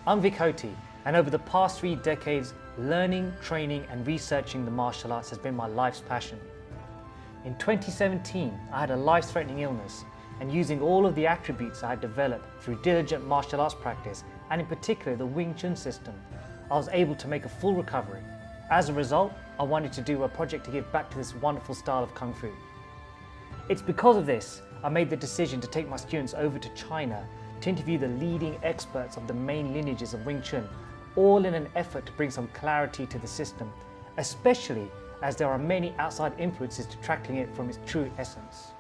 I'm Vik Hothi, and over the past 3 decades, learning, training and researching the martial arts has been my life's passion. In 2017, I had a life-threatening illness, and using all of the attributes I had developed through diligent martial arts practice, and in particular the Wing Chun system, I was able to make a full recovery. As a result, I wanted to do a project to give back to this wonderful style of Kung Fu. It's because of this, I made the decision to take my students over to China to interview the leading experts of the main lineages of Wing Chun, all in an effort to bring some clarity to the system, especially as there are many outside influences detracting it from its true essence.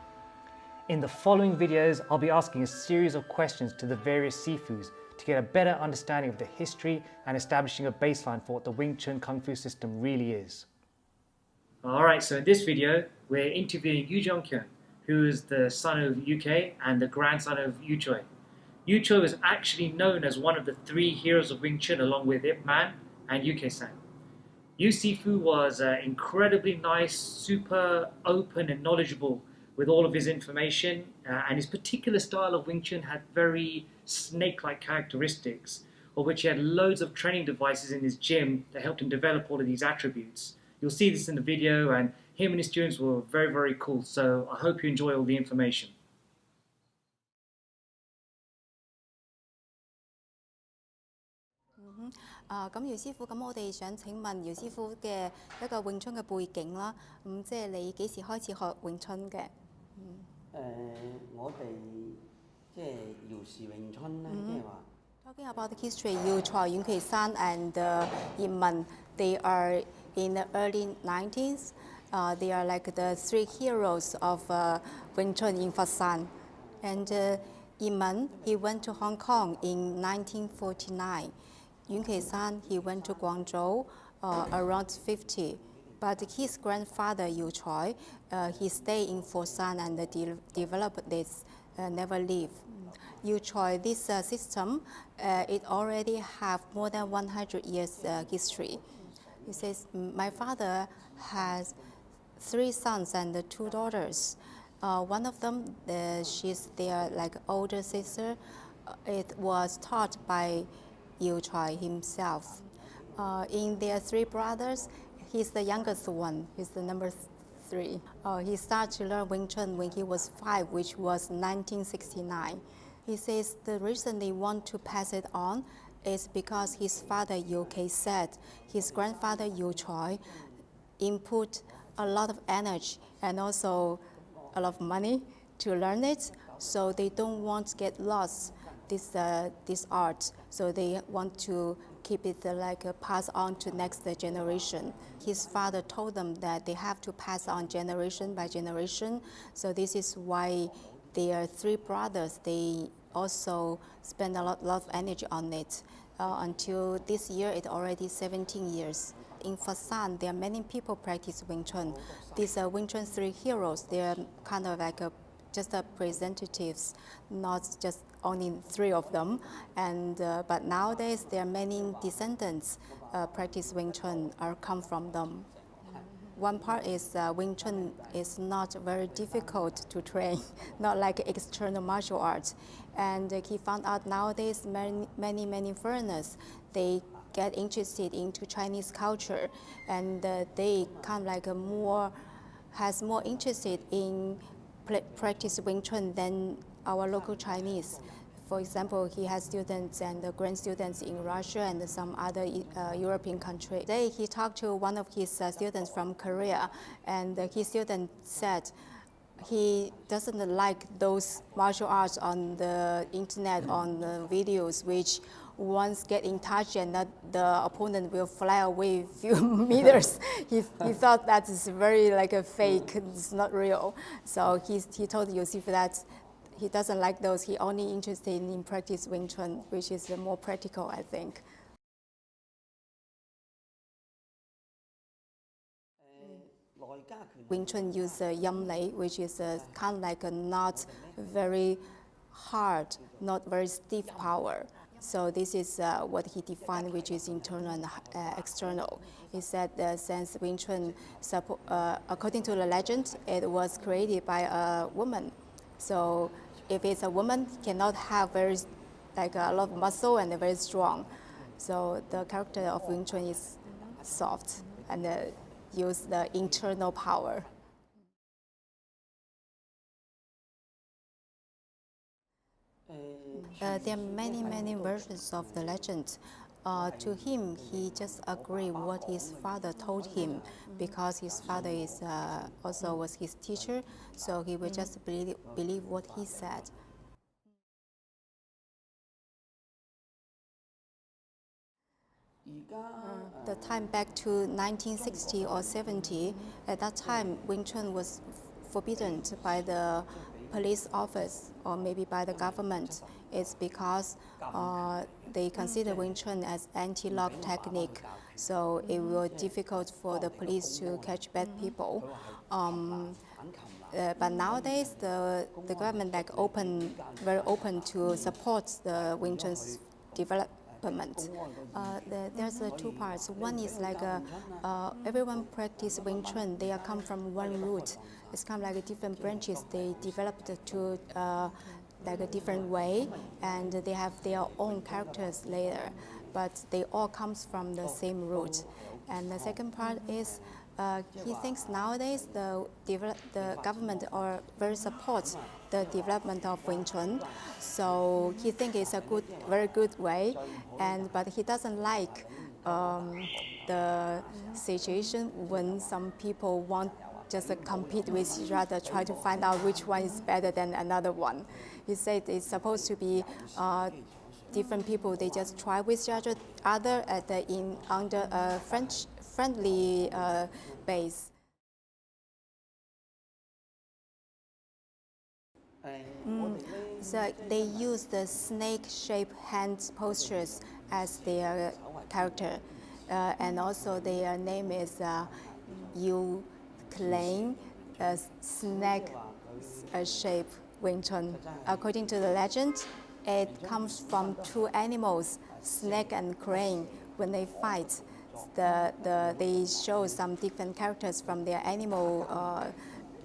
In the following videos, I'll be asking a series of questions to the various Sifus to get a better understanding of the history and establishing a baseline for what the Wing Chun Kung Fu system really is. Alright, so in this video, we're interviewing Yiu Chung Keung, who is the son of UK and the grandson of Yiu Choi. Yiu Choi was actually known as one of the 3 heroes of Wing Chun along with Ip Man and UK Saan. Yiu Sifu was incredibly nice, super open and knowledgeable with all of his information, and his particular style of Wing Chun had very snake-like characteristics, of which he had loads of training devices in his gym that helped him develop all of these attributes. You'll see this in the video, and him and his students were very, very cool, so I hope you enjoy all the information. Yiu Sifu， 咁我哋想請問Yiu Sifu嘅一個詠春嘅背景啦。即係你幾時開始學詠春嘅？我哋即係姚氏詠春咧，即係話。Talking about the history, Yiu Choi, Yeun, Saan, and Yeun, they are in the early 90s. They are like the 3 heroes of Wing Chun in Saan. And Yeun, he went to Hong Kong in 1949. Yeun Saan, he went to Guangzhou around 50. But his grandfather, Yiu Choi, he stayed in Saan and developed this, never leave. Yiu Choi, this system, it already have more than 100 years history. He says, my father has 3 sons and 2 daughters. One of them, she's their like older sister. It was taught by Yiu Choi himself. In their 3 brothers, he's the youngest one. He's the number 3. He started to learn Wing Chun when he was 5, which was 1969. He says the reason they want to pass it on is because his father UK said his grandfather Yiu Choi input a lot of energy and also a lot of money to learn it, so they don't want to get lost this art. So they want to keep it pass on to next generation. His father told them that they have to pass on generation by generation. So this is why their 3 brothers, they also spend a lot of energy on it. Until this year, it's already 17 years. In Saan, there are many people practice Wing Chun. These Wing Chun 3 heroes, they're kind of like just representatives, not just only 3 of them. And but nowadays, there are many descendants practice Wing Chun or come from them. One part is Wing Chun is not very difficult to train, not like external martial arts. And he found out nowadays many foreigners, they get interested into Chinese culture, and they kind of like more interested in practice Wing Chun than our local Chinese. For example, he has students and grand students in Russia and some other European countries. Today, he talked to one of his students from Korea, and his student said he doesn't like those martial arts on the internet, on the videos, which once get in touch and that the opponent will fly away a few meters. He thought that is very like a fake, it's not real. So he told Yiu Sifu that he doesn't like those. He only interested in practice Wing Chun, which is more practical, I think. Wing Chun use Yam Lei, which is kind of like a not very hard, not very stiff power. So this is what he defined, which is internal and external. He said since Wing Chun, according to the legend, it was created by a woman. So if it's a woman, cannot have very like a lot of muscle and they're very strong. So the character of Wing Chun is soft and use the internal power. There are many versions of the legend. To him, he just agreed what his father told him because his father is also was his teacher, so he would just believe what he said. The time back to 1960 or 70, at that time, Wing Chun was forbidden by the police office or maybe by the government. It's because they consider Wing Chun as anti-lock technique, so it was difficult for the police to catch bad people. But nowadays, the government very open to support the Wing Chun's development. There's two parts. One is like everyone practice Wing Chun. They come from one root. It's kind of like different branches. They developed to like a different way, and they have their own characters later. But they all comes from the same root. And the second part is he thinks nowadays the government are very support the development of Wing Chun, so he thinks it's a very good way, but he doesn't like the situation when some people want just compete with each other, try to find out which one is better than another one. He said it's supposed to be different people. They just try with each other under a friendly base. So they use the snake-shaped hand postures as their character, and also their name is Yiu Chung snake-shaped Wing Chun. According to the legend, it comes from two animals, snake and crane. When they fight, they show some different characters from their animal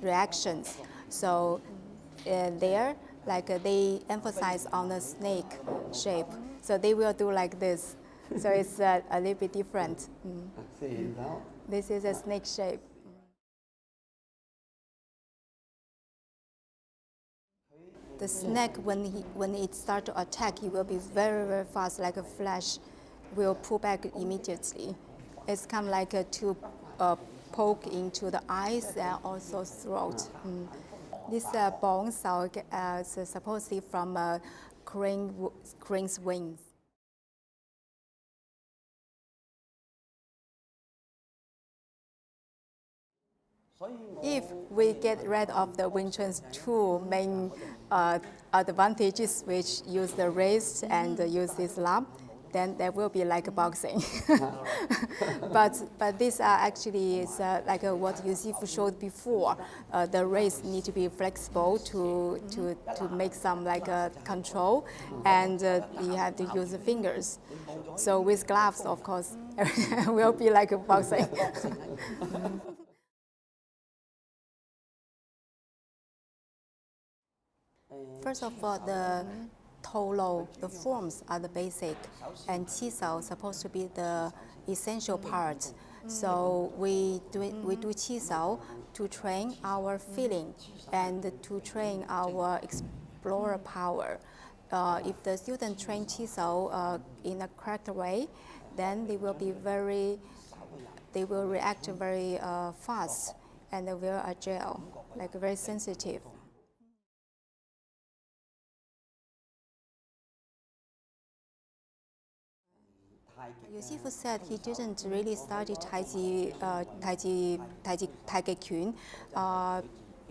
reactions. So there, they emphasize on the snake shape. So they will do like this. So it's a little bit different. This is a snake shape. The snake, when it starts to attack, it will be very fast, like a flash, will pull back immediately. It's kind of like to poke into the eyes and also throat. This bone is supposedly from a crane's wings. If we get rid of the Wing Chun's two main advantages, which use the wrist and use Islam, then there will be like boxing. but these are actually like what Yiu Sifu showed before. The wrist need to be flexible to make some control, and you have to use the fingers. So with gloves, of course, it will be like a boxing. First of all, the tolo, the forms are the basic, and qisao is supposed to be the essential part. So we do qisao to train our feeling and to train our explorer power. If the student train qisao in a correct way, then they will react very fast and very agile, like very sensitive. Yiu Sifu said he didn't really study Taikei-kun,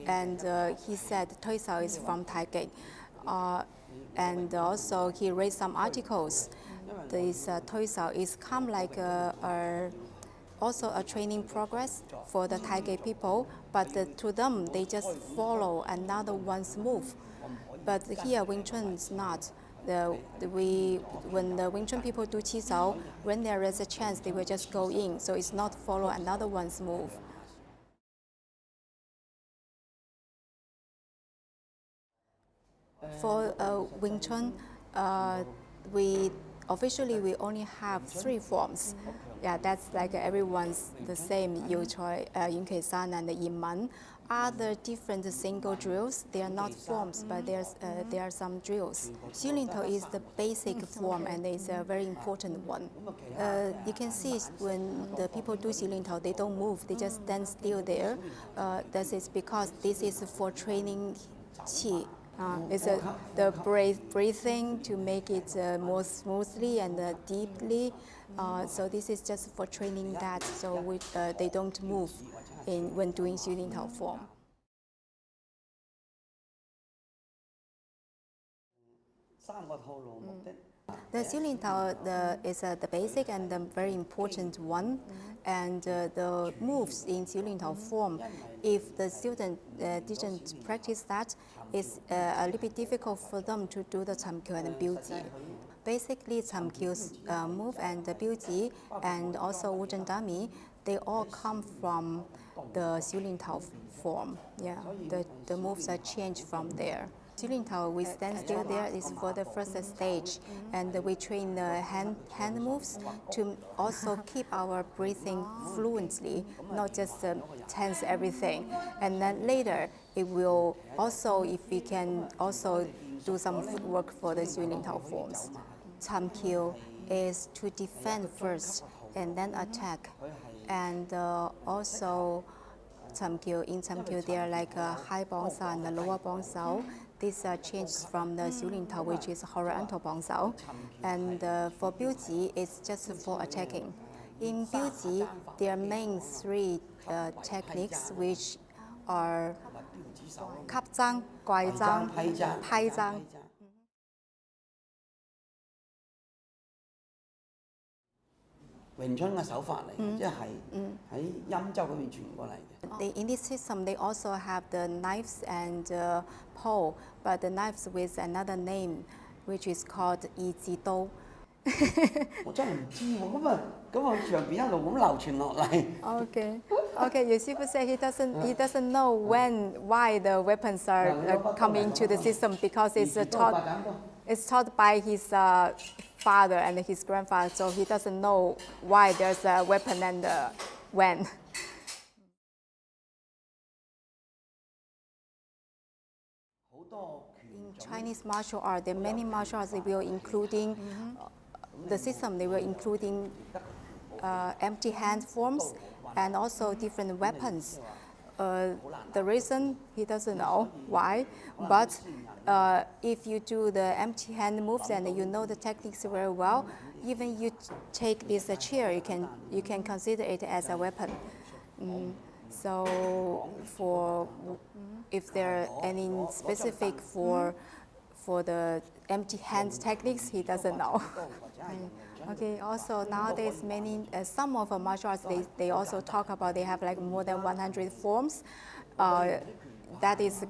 and he said Toisao is from Taikei. And also he read some articles. This Toisao is come like also a training progress for the Taikei people, but to them they just follow another one's move. But here Wing Chun is not. When the Wing Chun people do qisao, when there is a chance, they will just go in. So it's not follow another one's move. For Wing Chun, We officially we only have 3 forms. Yeah, that's like everyone's the same. Yiu Choi, Yun Saan, and Yiman. Other different single drills, they are not forms, but there are some drills. Xilintao is the basic form and it's a very important one. You can see when the people do Xilintao, they don't move, they just stand still there. That is because this is for training qi. It's the breathing to make it more smoothly and deeply. So this is just for training that, so they don't move when doing Xilintao form. The Xilintao is the basic and the very important one, and the moves in Xilintao form, if the student didn't practice that, it's a little bit difficult for them to do the Chamkyu and Biuji. Basically, Chamkyu's move and the Biuji and also wooden dummy, they all come from the Xilintao form. Yeah, the moves are changed from there. Xilintao, we stand still there is for the first stage, and we train the hand moves to also keep our breathing fluently, not just tense everything. And then later, it will also, if we can also do some footwork for the Xilintao forms. Chamkyu is to defend first and then attack, and also in Chamkyu there are like a high bangsao and a lower bangsao. These are changed from the Xilintao, which is horizontal bangsao. And for Biuji, it's just for attacking. In Biuji, there are main 3 techniques, which are kapzang, guaizang, paizang. In this system, they also have the knives and pole, but the knives with another name, which is called Yizidou. Okay. Yiu Sifu said he doesn't know why the weapons are coming to the system, because it's taught by his father and his grandfather, so he doesn't know why there's a weapon and when. In Chinese martial art, there are many martial arts. They will including the system. They will including empty hand forms and also different weapons. The reason he doesn't know why, but if you do the empty hand moves and you know the techniques very well, even you take this chair, you can consider it as a weapon. So if there are any specific for the empty hand techniques, he doesn't know. Okay. Also nowadays, some of the martial arts they also talk about they have like more than 100 forms. That is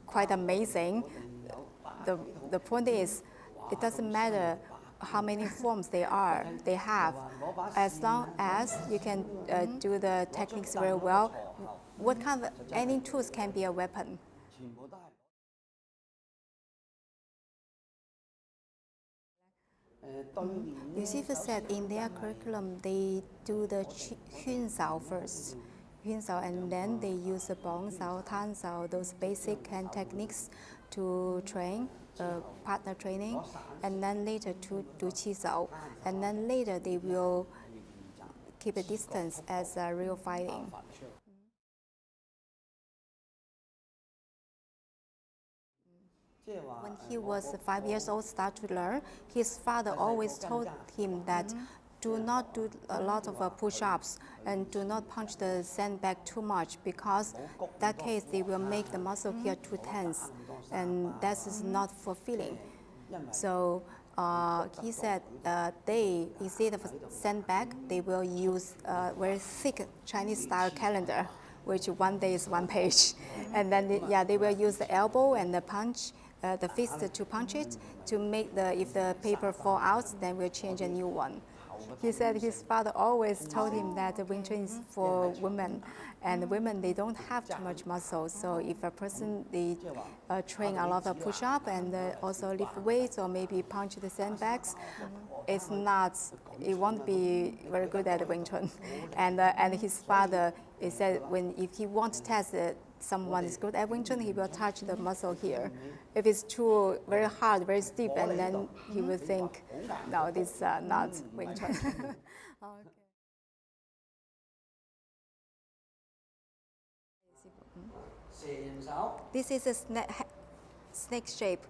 quite amazing. The point is, it doesn't matter how many forms they have, as long as you can do the techniques very well. What kind of any tools can be a weapon. Yiu Sifu said in their curriculum they do the Chun first, and then they use the bangsao, tansao, those basic hand techniques to train, partner training, and then later to do qizao, and then later they will keep a distance as real fighting. When he was 5 years old, start to learn, his father always told him that do not do a lot of push-ups and do not punch the sandbag too much, because that case they will make the muscle here too tense, and that is not fulfilling. So he said they, instead of sandbag, they will use a very thick Chinese-style calendar, which one day is 1 page, and then they will use the elbow and the punch. The fist to punch it, to make if the paper fall out, then we'll change a new one. He said his father always told him that Wing Chun is for women, and women they don't have too much muscle. So if a person they train a lot of push-up and also lift weights or maybe punch the sandbags, it won't be very good at Wing Chun. And his father he said if he wants to test someone is good at Wing Chun, he will touch the muscle here. If it's too very hard, very stiff, and then he will think, no, this is not Wing Chun. Okay. This is a snake shape.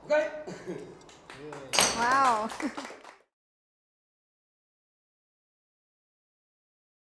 Okay. Wow.